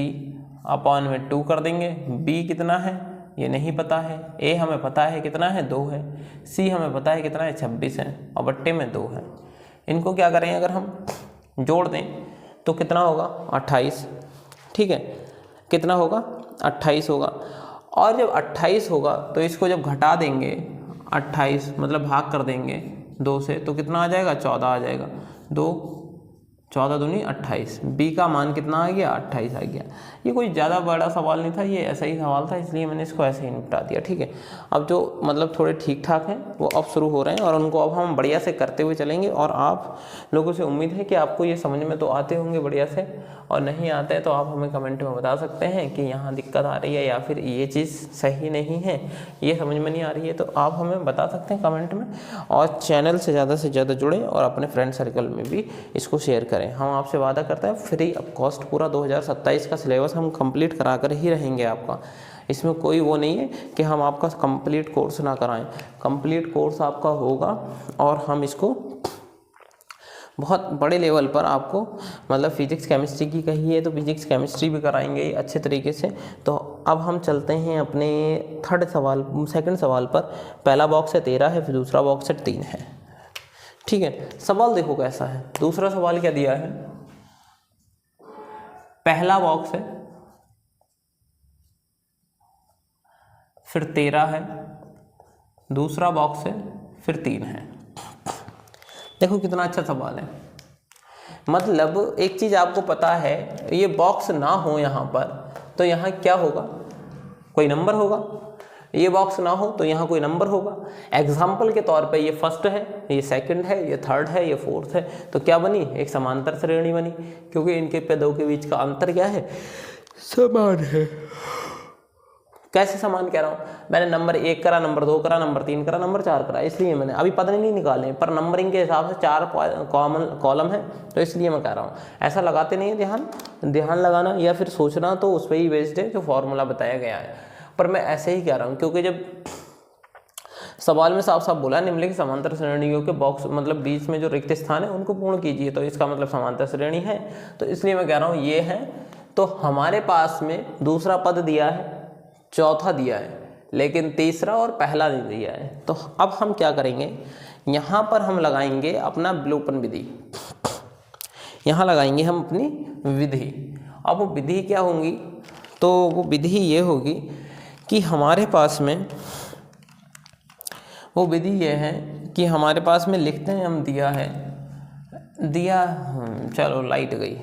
Speaker 1: अपॉन में 2 कर देंगे। b कितना है ये नहीं पता है, a हमें पता है कितना है, 2 है, c हमें पता है कितना है, 26 है, और बट्टे में 2 है। इनको क्या करें, अगर हम जोड़ दें तो कितना होगा, 28, ठीक है, कितना होगा, 28 होगा। और जब 28 होगा तो इसको जब घटा देंगे, 28 मतलब भाग कर देंगे 2 से, तो कितना आ जाएगा, 14 आ जाएगा। 14 दूनी 28, बी का मान कितना आ गया, 28 आ गया। ये कोई ज़्यादा बड़ा सवाल नहीं था, ये ऐसा ही सवाल था, इसलिए मैंने इसको ऐसे ही निपटा दिया, ठीक है। अब जो मतलब थोड़े ठीक ठाक हैं वो अब शुरू हो रहे हैं, और उनको अब हम बढ़िया से करते हुए चलेंगे। और आप लोगों से उम्मीद है कि आपको ये समझ में तो आते होंगे बढ़िया से, और नहीं आते हैं तो आप हमें कमेंट में बता सकते हैं कि यहाँ दिक्कत आ रही है या फिर ये चीज़ सही नहीं है, ये समझ में नहीं आ रही है, तो आप हमें बता सकते हैं कमेंट में। और चैनल से ज़्यादा जुड़ें और अपने फ्रेंड सर्कल में भी इसको शेयर करें। हम आपसे वादा करते हैं फ्री ऑफ कॉस्ट पूरा 2027 का सिलेबस हम कंप्लीट करा कर ही रहेंगे आपका। इसमें कोई वो नहीं है कि हम आपका कंप्लीट कोर्स ना कराएं, कंप्लीट कोर्स आपका होगा, और हम इसको बहुत बड़े लेवल पर आपको, मतलब फिजिक्स केमिस्ट्री की कही है तो फिजिक्स केमिस्ट्री भी कराएंगे अच्छे तरीके से। तो अब हम चलते हैं अपने सेकंड सवाल पर। पहला बॉक्स है 13 है, फिर दूसरा बॉक्स है 3 है, ठीक है। सवाल देखो कैसा है, दूसरा सवाल क्या दिया है, पहला बॉक्स है, फिर 13 है, दूसरा बॉक्स है, फिर 3 है। देखो कितना अच्छा सवाल है। मतलब एक चीज़ आपको पता है, ये बॉक्स ना हो यहाँ पर तो यहाँ क्या होगा, कोई नंबर होगा। ये बॉक्स ना हो तो यहाँ कोई नंबर होगा। एग्जाम्पल के तौर पे ये फर्स्ट है, ये सेकंड है, ये थर्ड है, ये फोर्थ है, तो क्या बनी, एक समांतर श्रेणी बनी, क्योंकि इनके पदों के बीच का अंतर क्या है, समान है। कैसे समान कह रहा हूँ, मैंने नंबर 1 करा, नंबर 2 करा, नंबर 3 करा, नंबर 4 करा, इसलिए मैंने अभी पद नहीं निकाले, पर नंबरिंग के हिसाब से 4 कॉलम है, तो इसलिए मैं कह रहा हूँ। ऐसा लगाते नहीं है, ध्यान लगाना या फिर सोचना तो उस पर ही बेस्ड है जो फॉर्मूला बताया गया है, पर मैं ऐसे ही कह रहा हूँ क्योंकि जब सवाल में साफ साफ बोला निम्नलिखित समांतर श्रेणियों के बॉक्स मतलब बीच में जो रिक्त स्थान है उनको पूर्ण कीजिए, तो इसका मतलब समांतर श्रेणी है, तो इसलिए मैं कह रहा हूँ ये है। तो हमारे पास में दूसरा पद दिया है, चौथा दिया है, लेकिन तीसरा और पहला नहीं दिया है। तो अब हम क्या करेंगे, यहाँ पर हम लगाएंगे अपना विलोपन विधि, यहाँ लगाएंगे हम अपनी विधि। अब वो विधि क्या होंगी, तो वो विधि ये होगी कि हमारे पास में वो विधि ये है कि हमारे पास में लिखते हैं हम दिया चलो लाइट गई,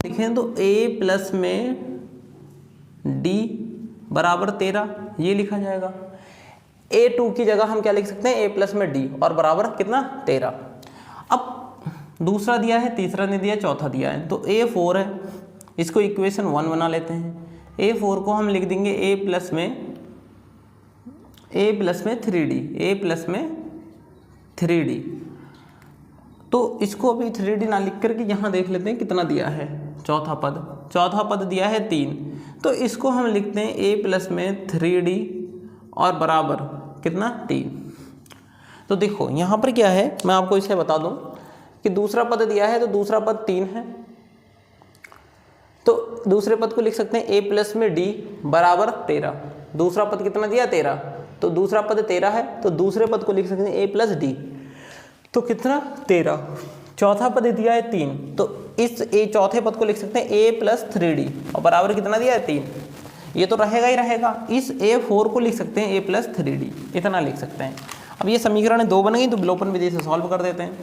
Speaker 1: देखें तो a प्लस में d बराबर 13 ये लिखा जाएगा। a2 की जगह हम क्या लिख सकते हैं, a प्लस में d और बराबर कितना 13। अब दूसरा दिया है, तीसरा नहीं दिया, चौथा दिया है। तो A4 है, इसको इक्वेशन 1 बना लेते हैं। A4 को हम लिख देंगे A प्लस में 3D, A प्लस में 3D। तो इसको अभी 3D ना लिख करके यहाँ देख लेते हैं कितना दिया है। चौथा पद दिया है 3, तो इसको हम लिखते हैं A प्लस में 3D और बराबर कितना 3। तो देखो यहाँ पर क्या है, मैं आपको इसे बता दूँ कि दूसरा पद दिया है तो दूसरा पद 3 है, तो दूसरे पद को लिख सकते हैं A प्लस में D बराबर 13। दूसरा पद कितना दिया 13, तो दूसरा पद 13 है, तो दूसरे पद को लिख सकते हैं A प्लस D, तो कितना 13। चौथा पद दिया है 3, तो इस चौथे पद को लिख सकते हैं A प्लस 3D और बराबर कितना दिया है 3। ये तो रहेगा ही रहेगा। इस A4 को लिख सकते हैं A प्लस 3D, इतना लिख सकते हैं। अब ये समीकरण 2 बन गई, तो विलोपन विधि से सॉल्व कर देते हैं।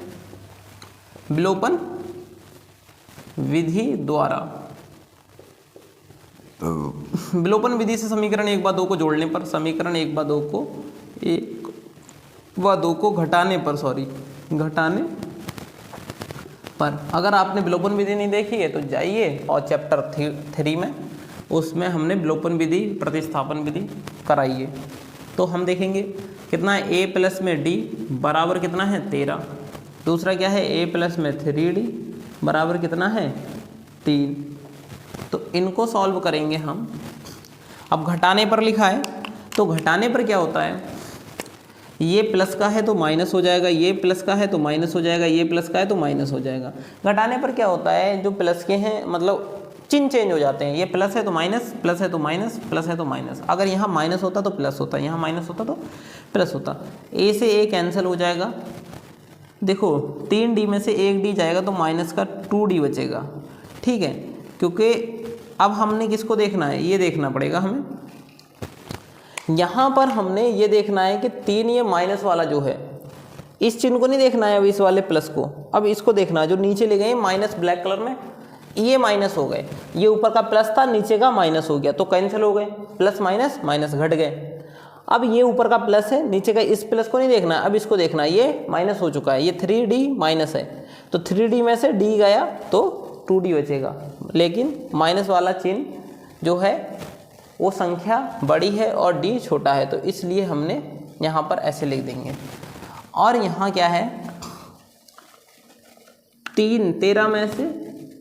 Speaker 1: विलोपन विधि द्वारा, विलोपन विधि से समीकरण 1 व 2 को जोड़ने पर, समीकरण 1 व 2 को घटाने पर, अगर आपने विलोपन विधि नहीं देखी है तो जाइए और चैप्टर 3 में, उसमें हमने विलोपन विधि, प्रतिस्थापन विधि कराई है। तो हम देखेंगे कितना है, A प्लस में D बराबर कितना है 13। दूसरा क्या है, A प्लस में 3D बराबर कितना है 3। तो इनको सॉल्व करेंगे हम। अब घटाने पर लिखा है, तो घटाने पर क्या होता है, ये प्लस का है तो माइनस हो जाएगा, ये प्लस का है तो माइनस हो जाएगा, ये प्लस का है तो माइनस हो जाएगा। घटाने पर क्या होता है, जो प्लस के हैं मतलब चिन्ह चेंज हो जाते हैं। ये प्लस है तो माइनस, प्लस है तो माइनस, प्लस है तो माइनस। अगर यहाँ माइनस होता तो प्लस होता, यहाँ माइनस होता तो प्लस होता। A से A कैंसिल हो जाएगा। देखो 3D में से 1D जाएगा तो माइनस का 2D बचेगा, ठीक है। क्योंकि अब हमने किसको देखना है, ये देखना पड़ेगा हमें। यहाँ पर हमने ये देखना है कि 3 ये माइनस वाला जो है, इस चिन्ह को नहीं देखना है, अब इस वाले प्लस को, अब इसको देखना है। जो नीचे ले गए माइनस ब्लैक कलर में, ये माइनस हो गए, ये ऊपर का प्लस था नीचे का माइनस हो गया, तो कैंसिल हो गए, प्लस माइनस माइनस घट गए। अब ये ऊपर का प्लस है, नीचे का इस प्लस को नहीं देखना है, अब इसको देखना है। ये माइनस हो चुका है, ये 3D माइनस है, तो 3D में से D गया तो 2D बचेगा। लेकिन माइनस वाला चिन्ह जो है वो संख्या बड़ी है और D छोटा है, तो इसलिए हमने यहाँ पर ऐसे लिख देंगे। और यहाँ क्या है, 13 में से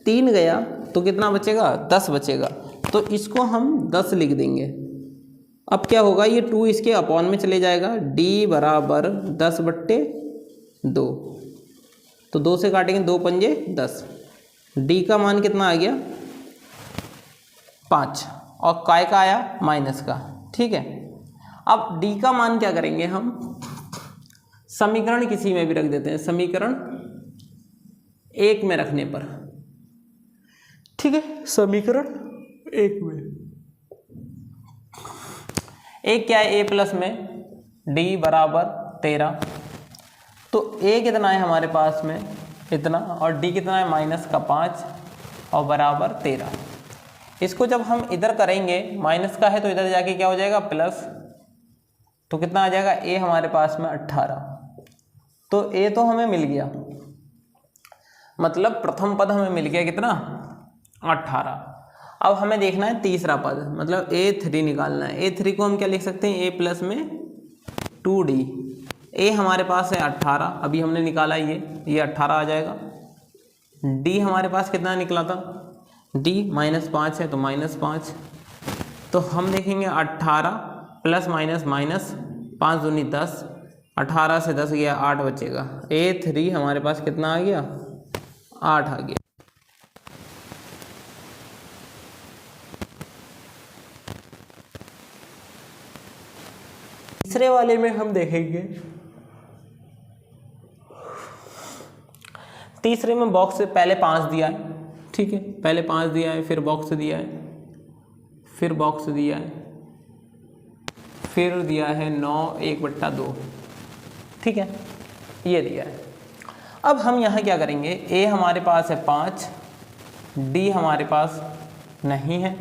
Speaker 1: 3 गया तो कितना बचेगा, 10 बचेगा, तो इसको हम 10 लिख देंगे। अब क्या होगा, ये 2 इसके अपॉन में चले जाएगा, D बराबर 10/2, तो 2 से काटेंगे, 2 पंजे 10। D का मान कितना आ गया 5, और काय का आया माइनस का, ठीक है। अब D का मान क्या करेंगे हम, समीकरण किसी में भी रख देते हैं, समीकरण 1 में रखने पर, ठीक है। समीकरण 1 में एक क्या है, A प्लस में D बराबर 13, तो A कितना है हमारे पास में इतना, और D कितना है माइनस का 5 और बराबर 13। इसको जब हम इधर करेंगे, माइनस का है तो इधर जाके क्या हो जाएगा प्लस, तो कितना आ जाएगा A हमारे पास में 18। तो A तो हमें मिल गया, मतलब प्रथम पद हमें मिल गया कितना 18। अब हमें देखना है तीसरा पद, मतलब A3 निकालना है। A3 को हम क्या लिख सकते हैं, A प्लस में 2D। A हमारे पास है 18, अभी हमने निकाला ये 18 आ जाएगा। D हमारे पास कितना निकला था, D -5 है तो -5, तो हम देखेंगे 18 प्लस माइनस माइनस 5 दूनी 10, 18 से 10 गया 8 बचेगा। A3 हमारे पास कितना आ गया 8 आ गया। तीसरे वाले में हम देखेंगे, तीसरे में बॉक्स से पहले 5 दिया है, ठीक है, पहले 5 दिया है, फिर बॉक्स दिया है, फिर बॉक्स दिया है, फिर दिया है 9 1/2, ठीक है, ये दिया है। अब हम यहाँ क्या करेंगे, A हमारे पास है 5, D हमारे पास नहीं है,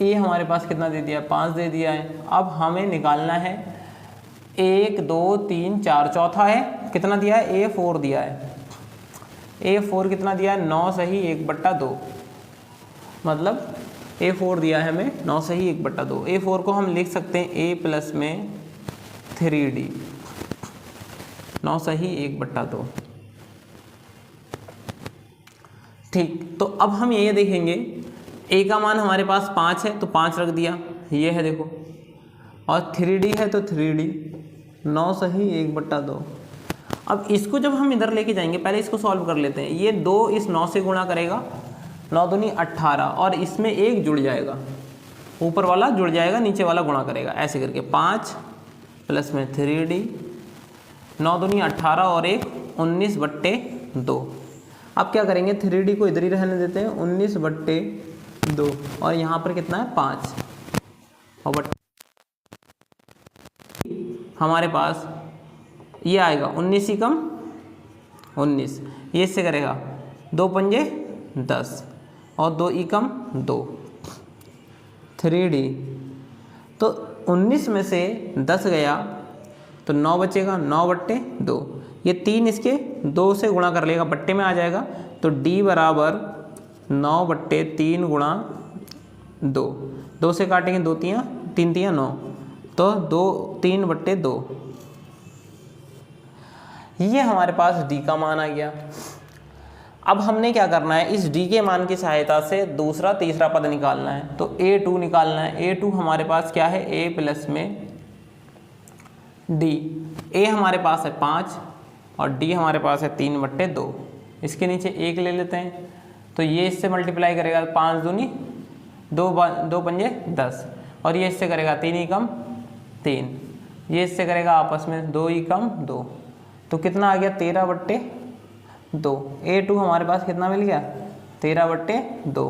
Speaker 1: A हमारे पास कितना दे दिया 5 दे दिया है। अब हमें निकालना है 1 2 3 4, चौथा है कितना दिया है A4 दिया है, A4 कितना दिया है 9 सही 1/2, मतलब A4 दिया है हमें 9 सही 1/2। A4 को हम लिख सकते हैं A प्लस में 3D, 9 सही 1/2। ठीक, तो अब हम ये देखेंगे A का मान हमारे पास 5 है तो 5 रख दिया, ये है देखो, और 3D है तो 3D, 9 सही 1/2। अब इसको जब हम इधर लेके जाएंगे, पहले इसको सॉल्व कर लेते हैं। ये 2 इस 9 से गुणा करेगा, 9 दूनी 18, और इसमें 1 जुड़ जाएगा, ऊपर वाला जुड़ जाएगा, नीचे वाला गुणा करेगा, ऐसे करके 5 प्लस में 3D, 9 दूनी 18 और 1 19/2। अब क्या करेंगे, 3D को इधर ही रहने देते हैं, 19/2, और यहाँ पर कितना है 5, और हमारे पास ये आएगा 19 ही कम 19, ये इससे करेगा 2 पंजे 10 और 2 ई कम 2, 3D, तो 19 में से 10 गया तो 9 बचेगा, 9/2, ये 3 इसके 2 से गुणा कर लेगा, बट्टे में आ जाएगा, तो D बराबर 9/3 गुणा 2, 2 से काटेंगे 2 तियाँ 3 तियाँ 9, तो 3/2, ये हमारे पास D का मान आ गया। अब हमने क्या करना है, इस D के मान की सहायता से दूसरा तीसरा पद निकालना है, तो A2 निकालना है। A2 हमारे पास क्या है, A प्लस में D, A हमारे पास है 5 और D हमारे पास है 3/2, इसके नीचे 1 ले लेते हैं, तो ये इससे मल्टीप्लाई करेगा, 5 दूनी 2 पंजे 10, और ये इससे करेगा 3 ही कम 3, ये इससे करेगा आपस में 2 ही कम 2, तो कितना आ गया 13/2। A2 हमारे पास कितना मिल गया 13/2।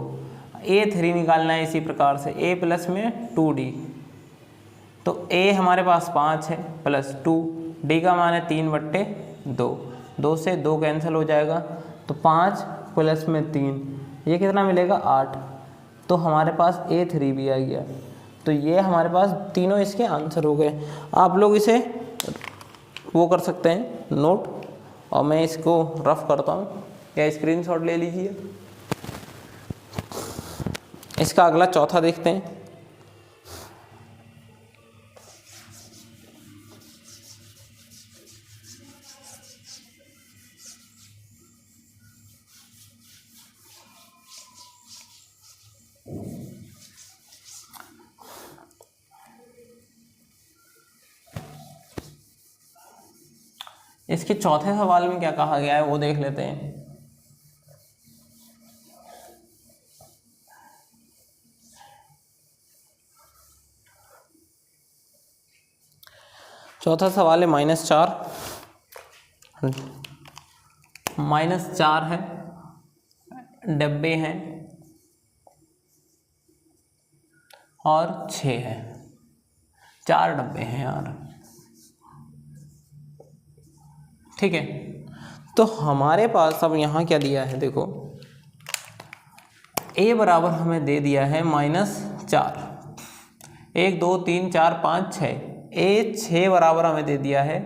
Speaker 1: A3 निकालना है इसी प्रकार से, A प्लस में 2D, तो A हमारे पास 5 है प्लस 2, D का मान है 3/2, 2 से 2 कैंसिल हो जाएगा, तो 5 प्लस में 3, ये कितना मिलेगा 8, तो हमारे पास A3 भी आ गया। तो ये हमारे पास तीनों इसके आंसर हो गए। आप लोग इसे वो कर सकते हैं नोट, और मैं इसको रफ करता हूँ, या स्क्रीनशॉट ले लीजिए। इसका अगला चौथा देखते हैं। इसके चौथे सवाल में क्या कहा गया है वो देख लेते हैं। चौथा सवाल है -4, -4 है, डब्बे हैं और 6 है, 4 डब्बे हैं यार, ठीक है। तो हमारे पास अब यहाँ क्या दिया है, देखो A बराबर हमें दे दिया है -4, 1 2 3 4 5 6, A 6 बराबर हमें दे दिया है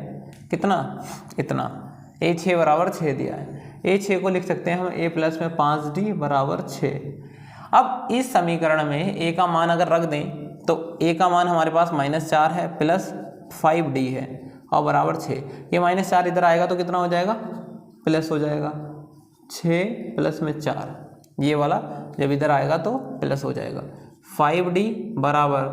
Speaker 1: कितना, इतना, A 6 बराबर 6 दिया है। A 6 को लिख सकते हैं हम A प्लस में 5D बराबर 6। अब इस समीकरण में A का मान अगर रख दें तो A का मान हमारे पास -4 है प्लस 5D है और बराबर 6, ये -4 इधर आएगा तो कितना हो जाएगा, प्लस हो जाएगा, 6 प्लस में 4, ये वाला जब इधर आएगा तो प्लस हो जाएगा, 5D बराबर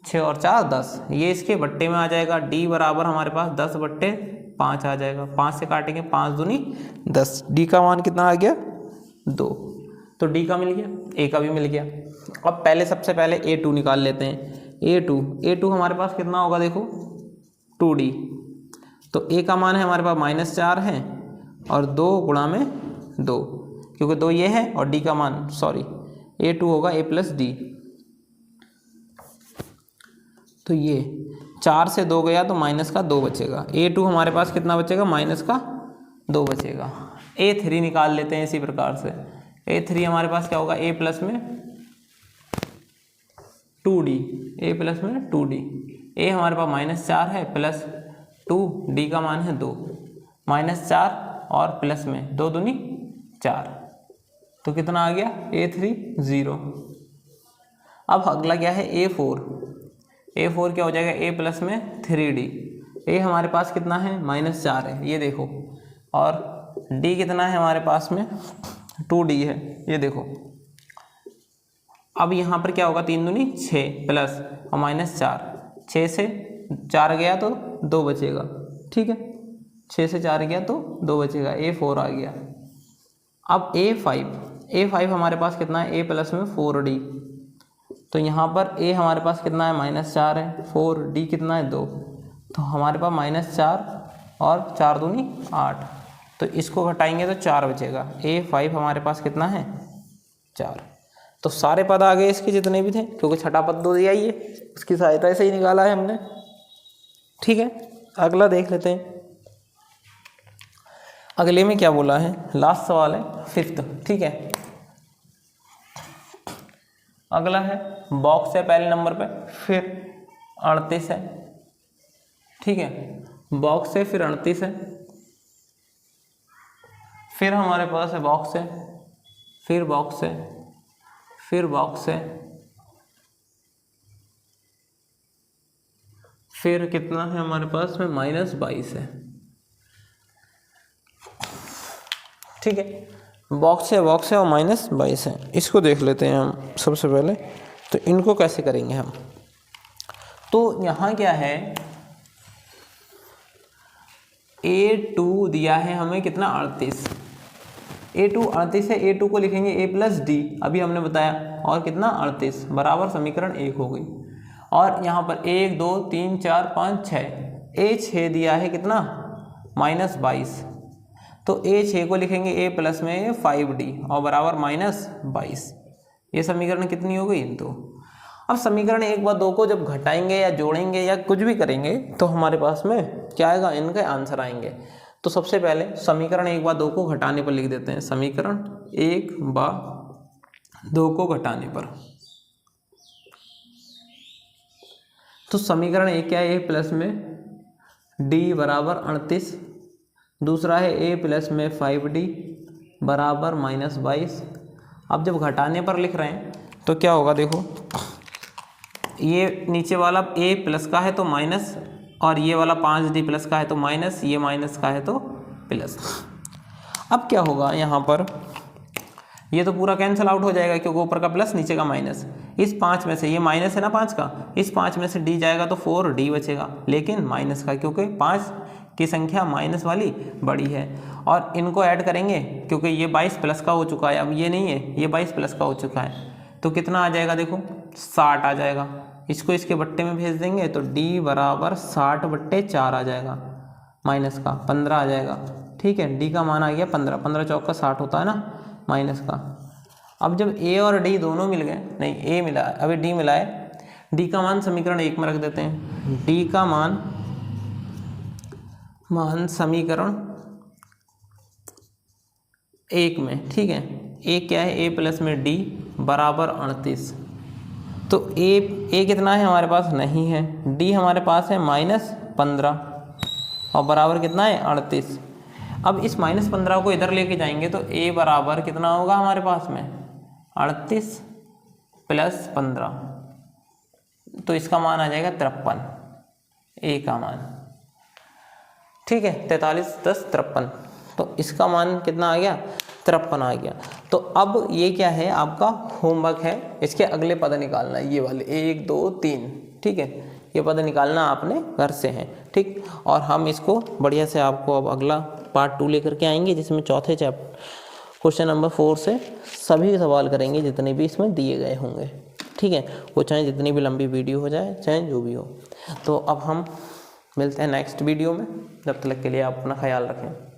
Speaker 1: 6 और 4 10, ये इसके बट्टे में आ जाएगा, D बराबर हमारे पास 10/5 आ जाएगा, 5 से काटेंगे 5 दूनी 10, D का मान कितना आ गया 2, तो D का मिल गया, A का भी मिल गया। अब पहले सबसे पहले A2 निकाल लेते हैं। A2 हमारे पास कितना होगा, देखो 2D, तो A का मान है हमारे पास -4 है और 2 गुणा में 2, क्योंकि 2 ये है और D का मान A2 होगा A प्लस D, तो ये 4 से 2 गया तो -2 बचेगा, A2 हमारे पास कितना बचेगा -2 बचेगा। A3 निकाल लेते हैं इसी प्रकार से, A3 हमारे पास क्या होगा, A प्लस में 2D, A प्लस में 2D, A हमारे पास -4 है प्लस 2, D का मान है 2, -4 और प्लस में 2 दूनी 4, तो कितना आ गया A3 0। अब अगला क्या है A4। A4 क्या हो जाएगा, A प्लस में 3D। A हमारे पास कितना है -4 है, ये देखो, और D कितना है हमारे पास में 2D है, ये देखो। अब यहाँ पर क्या होगा, 3 दूनी 6 प्लस और -4, 6 से 4 गया तो 2 बचेगा, ठीक है, 6 से 4 गया तो 2 बचेगा, A4 आ गया। अब A5 हमारे पास कितना है, A प्लस में 4D, तो यहाँ पर A हमारे पास कितना है -4 है, 4D कितना है 2, तो हमारे पास -4 और 4 दूनी 8, तो इसको घटाएंगे तो 4 बचेगा। A5 हमारे पास कितना है 4। तो सारे पद आ गए इसके जितने भी थे, क्योंकि छठा पद दो दिया ही है, उसकी सहायता से ही निकाला है हमने, ठीक है। अगला देख लेते हैं, अगले में क्या बोला है, लास्ट सवाल है 5th, ठीक है। अगला है बॉक्स है पहले नंबर पे, फिर 38 है, ठीक है, बॉक्स है फिर 38 है, फिर हमारे पास है बॉक्स है, फिर बॉक्स है, फिर बॉक्स है, फिर कितना है हमारे पास में -22 है, ठीक है। बॉक्स है और -22 है, इसको देख लेते हैं हम सबसे पहले। तो इनको कैसे करेंगे हम, तो यहाँ क्या है, A2 दिया है हमें कितना 38, A2 38 है, A2 को लिखेंगे A प्लस D, अभी हमने बताया, और कितना 38 बराबर समीकरण 1 हो गई। और यहाँ पर 1 2 3 4 5 6, A6 दिया है कितना -22, तो A6 को लिखेंगे A प्लस में 5D और बराबर -22, ये समीकरण कितनी हो गई 2। अब समीकरण 1 व 2 को जब घटाएंगे या जोड़ेंगे या कुछ भी करेंगे तो हमारे पास में क्या आएगा, इनके आंसर आएंगे। तो सबसे पहले समीकरण 1 व 2 को घटाने पर लिख देते हैं, समीकरण 1 व 2 को घटाने पर। तो समीकरण 1 क्या है, A प्लस में D बराबर 38, दूसरा है A प्लस में 5D बराबर -22। अब जब घटाने पर लिख रहे हैं तो क्या होगा, देखो ये नीचे वाला A प्लस का है तो माइनस, और ये वाला 5D प्लस का है तो माइनस, ये माइनस का है तो प्लस। अब क्या होगा, यहाँ पर ये तो पूरा कैंसिल आउट हो जाएगा, क्योंकि ऊपर का प्लस नीचे का माइनस। इस 5 में से, ये माइनस है ना 5 का, इस 5 में से D जाएगा तो 4D बचेगा, लेकिन माइनस का, क्योंकि 5 की संख्या माइनस वाली बड़ी है। और इनको ऐड करेंगे क्योंकि ये 22 प्लस का हो चुका है, अब ये नहीं है, ये 22 प्लस का हो चुका है, तो कितना आ जाएगा, देखो 60 आ जाएगा। इसको इसके बट्टे में भेज देंगे तो D बराबर 60/4 आ जाएगा, माइनस का 15 आ जाएगा, ठीक है। D का मान आ गया 15, 15 चौक का 60 होता है ना, माइनस का। अब जब A और D दोनों मिल गए, नहीं A मिला है, अभी D मिला है, D का मान समीकरण 1 में रख देते हैं। D का मान समीकरण 1 में, ठीक है। A क्या है, A प्लस में D बराबर 38, तो A कितना है हमारे पास, नहीं है। D हमारे पास है -15 और बराबर कितना है 38। अब इस -15 को इधर लेके जाएंगे तो A बराबर कितना होगा हमारे पास में 38 + 15, तो इसका मान आ जाएगा 53, A का मान, ठीक है। 43 + 10 53, तो इसका मान कितना आ गया 53 आ गया। तो अब ये क्या है, आपका होमवर्क है, इसके अगले पद निकालना है, ये वाले 1 2 3, ठीक है। ये पद निकालना आपने घर से है, ठीक। और हम इसको बढ़िया से आपको अब अगला पार्ट 2 लेकर के आएंगे, जिसमें चौथे चैप्टर क्वेश्चन नंबर 4 से सभी सवाल करेंगे जितने भी इसमें दिए गए होंगे, ठीक है। वो चाहे जितनी भी लंबी वीडियो हो जाए, चाहे जो भी हो। तो अब हम मिलते हैं नेक्स्ट वीडियो में, जब तक के लिए आप अपना ख्याल रखें।